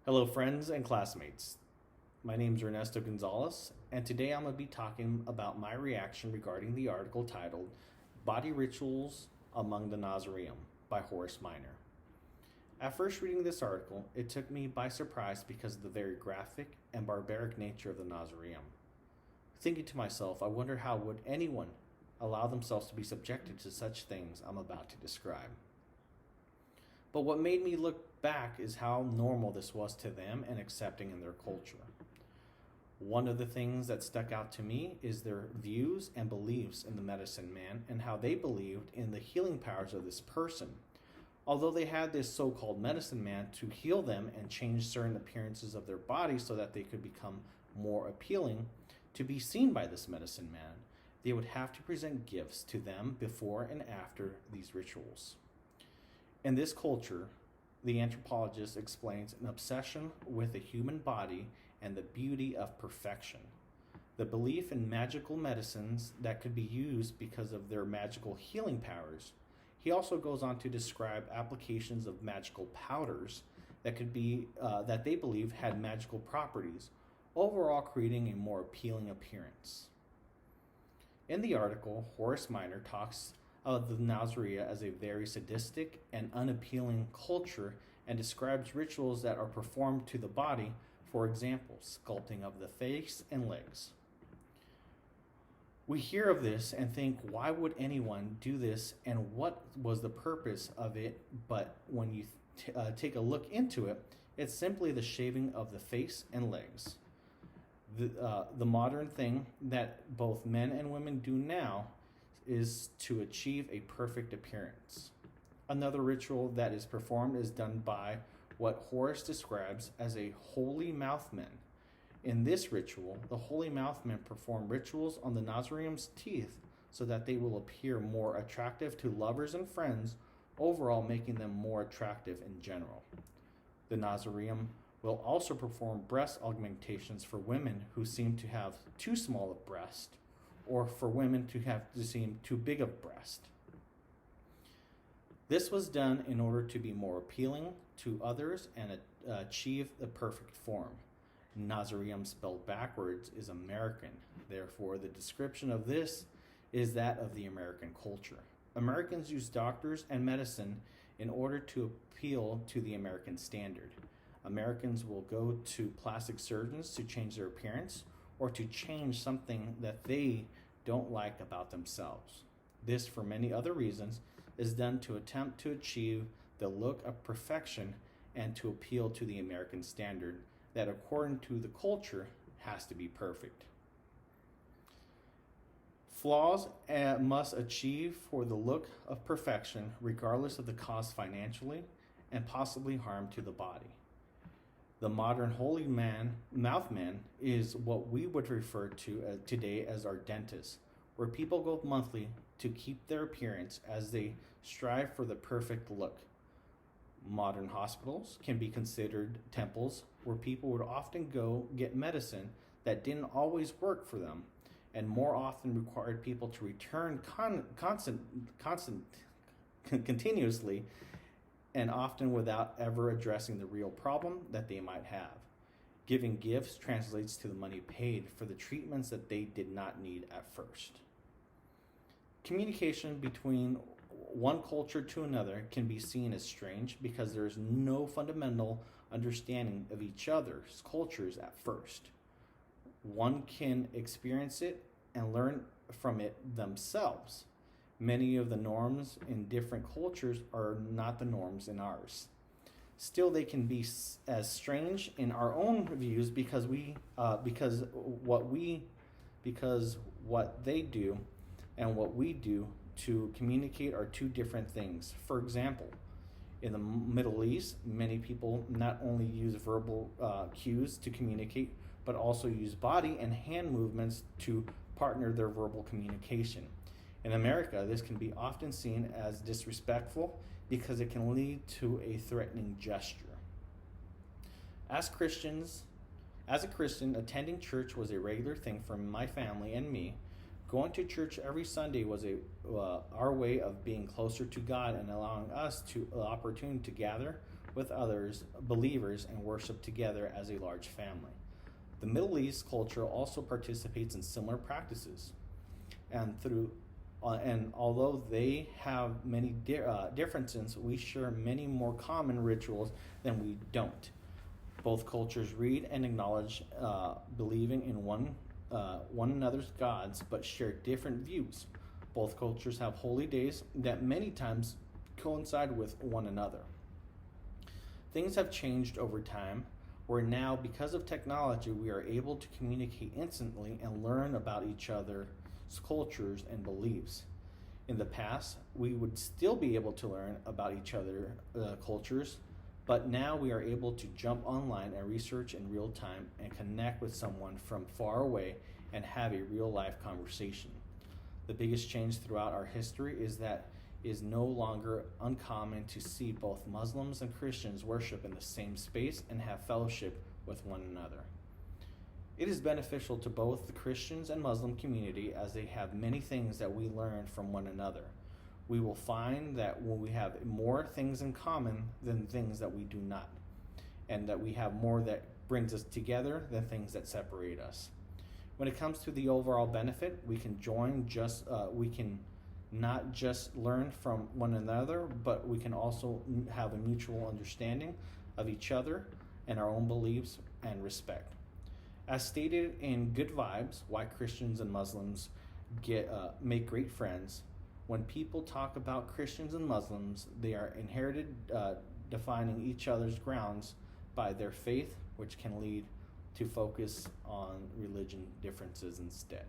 Hello, friends and classmates. My name is Ernesto Gonzalez, and today I'm going to be talking about my reaction regarding the article titled Body Rituals Among the Nacirema by Horace Minor. At first reading this article, it took me by surprise because of the very graphic and barbaric nature of the Nacirema. Thinking to myself, I wonder how would anyone allow themselves to be subjected to such things I'm about to describe. But what made me look back is how normal this was to them and accepting in their culture. One of the things that stuck out to me is their views and beliefs in the medicine man and how they believed in the healing powers of this person. Although they had this so-called medicine man to heal them and change certain appearances of their body so that they could become more appealing to be seen by this medicine man, they would have to present gifts to them before and after these rituals. In this culture, the anthropologist explains an obsession with the human body and the beauty of perfection. The belief in magical medicines that could be used because of their magical healing powers. He also goes on to describe applications of magical powders that could be that they believe had magical properties, overall creating a more appealing appearance. In the article, Horace Minor talks of the Nacirema as a very sadistic and unappealing culture and describes rituals that are performed to the body, for example, sculpting of the face and legs. We hear of this and think, why would anyone do this and what was the purpose of it? But when you take a look into it, it's simply the shaving of the face and legs. The modern thing that both men and women do now is to achieve a perfect appearance. Another ritual that is performed is done by what Horace describes as a holy mouthmen. In this ritual, the holy mouthmen perform rituals on the Nacirema's teeth so that they will appear more attractive to lovers and friends, overall making them more attractive in general. The Nacirema will also perform breast augmentations for women who seem to have too small a breast, or for women to seem too big of breast. This was done in order to be more appealing to others and achieve the perfect form. Nacirema spelled backwards is American. Therefore, the description of this is that of the American culture. Americans use doctors and medicine in order to appeal to the American standard. Americans will go to plastic surgeons to change their appearance or to change something that they don't like about themselves. This, for many other reasons, is done to attempt to achieve the look of perfection and to appeal to the American standard that, according to the culture, has to be perfect. Flaws must achieve for the look of perfection, regardless of the cost financially and possibly harm to the body. The modern holy mouth man is what we would refer to today as our dentist, where people go monthly to keep their appearance as they strive for the perfect look. Modern hospitals can be considered temples where people would often go get medicine that didn't always work for them and more often required people to return continuously and often without ever addressing the real problem that they might have. Giving gifts translates to the money paid for the treatments that they did not need at first. Communication between one culture to another can be seen as strange because there is no fundamental understanding of each other's cultures at first. One can experience it and learn from it themselves. Many of the norms in different cultures are not the norms in ours. Still, they can be as strange in our own views because what they do and what we do to communicate are two different things. For example, in the Middle East, many people not only use verbal cues to communicate, but also use body and hand movements to partner their verbal communication. In America, this can be often seen as disrespectful because it can lead to a threatening gesture. As a Christian, attending church was a regular thing for my family and me. Going to church every Sunday was our way of being closer to God and allowing us the opportunity to gather with others believers and worship together as a large family. The Middle East culture also participates in similar practices, and although they have many differences, we share many more common rituals than we don't. Both cultures read and acknowledge believing in one another's gods, but share different views. Both cultures have holy days that many times coincide with one another. Things have changed over time, where now, because of technology, we are able to communicate instantly and learn about each other's cultures and beliefs. In the past, we would still be able to learn about each other's cultures, but now we are able to jump online and research in real time and connect with someone from far away and have a real life conversation. The biggest change throughout our history is that it is no longer uncommon to see both Muslims and Christians worship in the same space and have fellowship with one another. It is beneficial to both the Christians and Muslim community as they have many things that we learn from one another. We will find that when we have more things in common than things that we do not, and that we have more that brings us together than things that separate us. When it comes to the overall benefit, we can not just learn from one another, but we can also have a mutual understanding of each other and our own beliefs and respect. As stated in Good Vibes, Why Christians and Muslims Make Great Friends, when people talk about Christians and Muslims, they are inherited defining each other's grounds by their faith, which can lead to focus on religion differences instead.